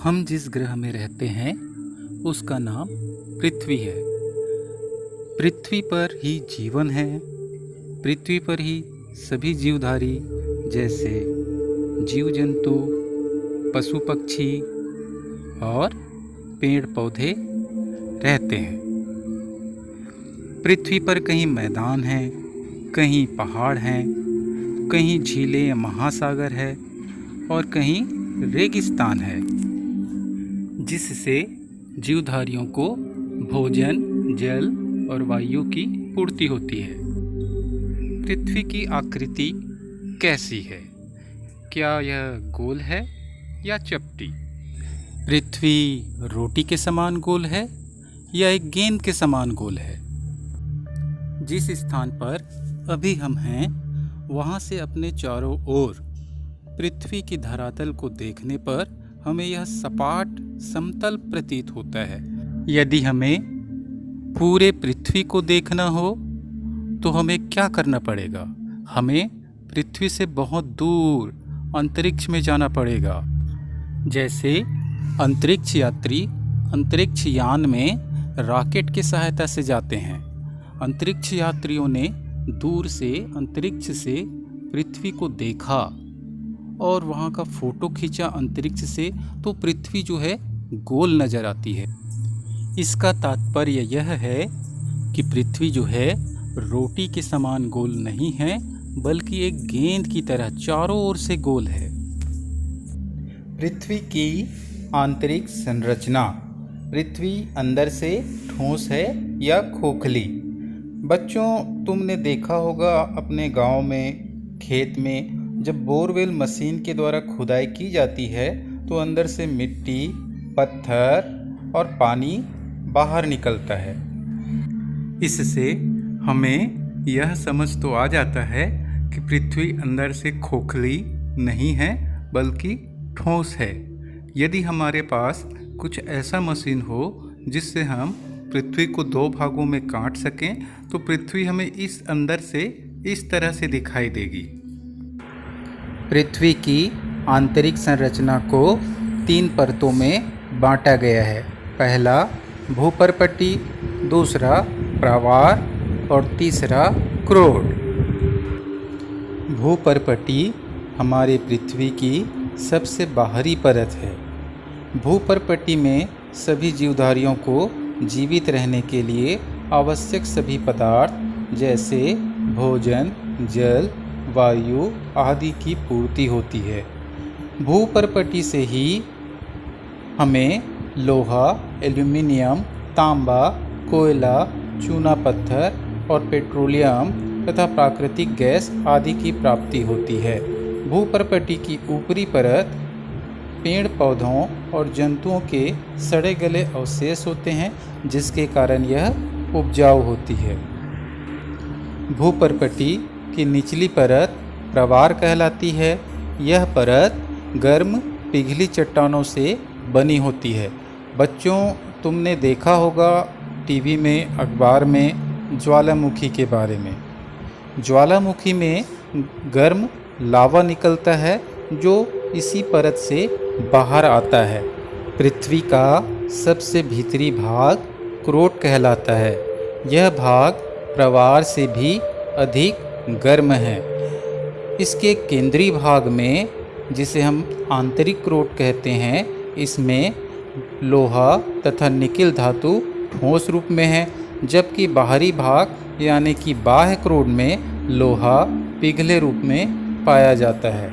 हम जिस ग्रह में रहते हैं उसका नाम पृथ्वी है। पृथ्वी पर ही जीवन है। पृथ्वी पर ही सभी जीवधारी जैसे जीव जंतु, पशु पक्षी और पेड़ पौधे रहते हैं। पृथ्वी पर कहीं मैदान है, कहीं पहाड़ हैं, कहीं झीलें या महासागर है और कहीं रेगिस्तान है, जिससे जीवधारियों को भोजन, जल और वायु की पूर्ति होती है। पृथ्वी की आकृति कैसी है? क्या यह गोल है या चपटी? पृथ्वी रोटी के समान गोल है या एक गेंद के समान गोल है? जिस स्थान पर अभी हम हैं, वहाँ से अपने चारों ओर पृथ्वी की धरातल को देखने पर हमें यह सपाट समतल प्रतीत होता है। यदि हमें पूरे पृथ्वी को देखना हो तो हमें क्या करना पड़ेगा? हमें पृथ्वी से बहुत दूर अंतरिक्ष में जाना पड़ेगा। जैसे अंतरिक्ष यात्री अंतरिक्ष यान में रॉकेट की सहायता से जाते हैं। अंतरिक्ष यात्रियों ने दूर से अंतरिक्ष से पृथ्वी को देखा और वहाँ का फोटो खींचा अंतरिक्ष से, तो पृथ्वी जो है गोल नज़र आती है। इसका तात्पर्य यह है कि पृथ्वी जो है रोटी के समान गोल नहीं है, बल्कि एक गेंद की तरह चारों ओर से गोल है। पृथ्वी की आंतरिक संरचना। पृथ्वी अंदर से ठोस है या खोखली? बच्चों, तुमने देखा होगा अपने गांव में, खेत में जब बोरवेल मशीन के द्वारा खुदाई की जाती है तो अंदर से मिट्टी, पत्थर और पानी बाहर निकलता है। इससे हमें यह समझ तो आ जाता है कि पृथ्वी अंदर से खोखली नहीं है बल्कि ठोस है। यदि हमारे पास कुछ ऐसा मशीन हो जिससे हम पृथ्वी को दो भागों में काट सकें, तो पृथ्वी हमें इस अंदर से इस तरह से दिखाई देगी। पृथ्वी की आंतरिक संरचना को 3 परतों में बांटा गया है। पहला भूपर्पटी, दूसरा प्रावार और तीसरा क्रोड। भूपर्पटी हमारे पृथ्वी की सबसे बाहरी परत है। भूपर्पटी में सभी जीवधारियों को जीवित रहने के लिए आवश्यक सभी पदार्थ जैसे भोजन, जल, वायु आदि की पूर्ति होती है। भूपर्पटी से ही हमें लोहा, एल्यूमिनियम, तांबा, कोयला, चूना पत्थर और पेट्रोलियम तथा प्राकृतिक गैस आदि की प्राप्ति होती है। भूपर्पटी की ऊपरी परत पेड़ पौधों और जंतुओं के सड़े गले अवशेष होते हैं, जिसके कारण यह उपजाऊ होती है। भूपर्पटी की निचली परत प्रवार कहलाती है। यह परत गर्म पिघली चट्टानों से बनी होती है। बच्चों, तुमने देखा होगा टीवी में, अखबार में ज्वालामुखी के बारे में। ज्वालामुखी में गर्म लावा निकलता है जो इसी परत से बाहर आता है। पृथ्वी का सबसे भीतरी भाग क्रोट कहलाता है। यह भाग प्रवार से भी अधिक गर्म है। इसके केंद्रीय भाग में, जिसे हम आंतरिक क्रोट कहते हैं, इसमें लोहा तथा निकिल धातु ठोस रूप में है, जबकि बाहरी भाग यानी कि बाह्य क्रोट में लोहा पिघले रूप में पाया जाता है।